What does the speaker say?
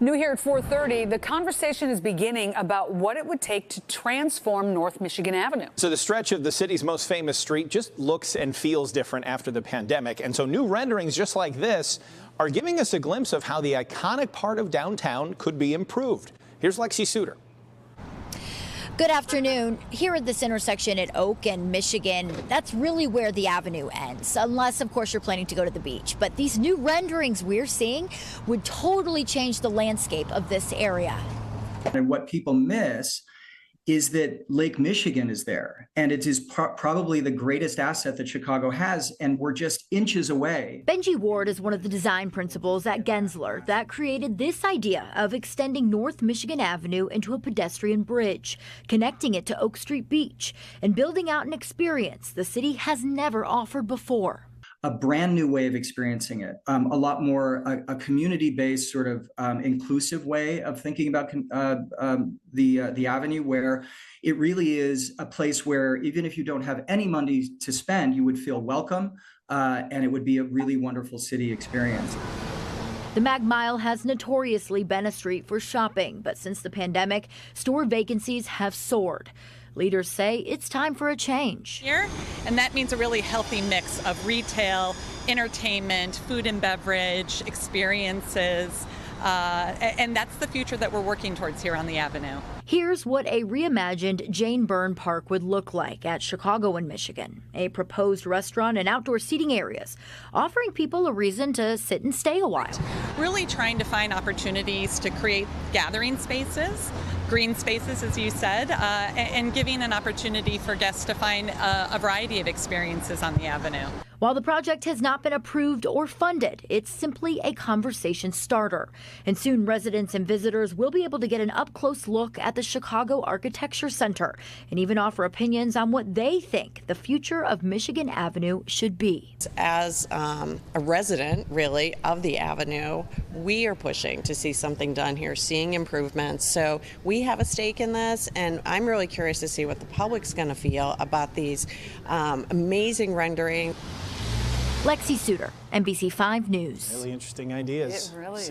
New here at 4:30, the conversation is beginning about what it would take to transform North Michigan Avenue. So the stretch of the city's most famous street just looks and feels different after the pandemic. And so new renderings just like this are giving us a glimpse of how the iconic part of downtown could be improved. Here's Lexi Sutter. Good afternoon. Here at this intersection at Oak and Michigan, that's really where the avenue ends, unless, of course, you're planning to go to the beach. But these new renderings we're seeing would totally change the landscape of this area. And what people miss is that Lake Michigan is there, and it is probably the greatest asset that Chicago has, and we're just inches away. Benji Ward is one of the design principals at Gensler that created this idea of extending North Michigan Avenue into a pedestrian bridge, connecting it to Oak Street Beach, and building out an experience the city has never offered before. A brand new way of experiencing it, a lot more a community-based sort of inclusive way of thinking about the avenue, where it really is a place where even if you don't have any money to spend, you would feel welcome, and it would be a really wonderful city experience. The Mag Mile has notoriously been a street for shopping, but since the pandemic, store vacancies have soared. Leaders say it's time for a change. And that means a really healthy mix of retail, entertainment, food and beverage, experiences. And that's the future that we're working towards here on the Avenue. Here's what a reimagined Jane Byrne Park would look like at Chicago and Michigan. A proposed restaurant and outdoor seating areas, offering people a reason to sit and stay a while. Really trying to find opportunities to create gathering spaces, green spaces, as you said, and giving an opportunity for guests to find a variety of experiences on the Avenue. While the project has not been approved or funded, it's simply a conversation starter. And soon residents and visitors will be able to get an up-close look at the Chicago Architecture Center and even offer opinions on what they think the future of Michigan Avenue should be. As a resident, really, of the Avenue, we are pushing to see something done here, seeing improvements. So we have a stake in this, and I'm really curious to see what the public's going to feel about these amazing renderings. Lexi Sutter, NBC5 News. Really interesting ideas. It really is.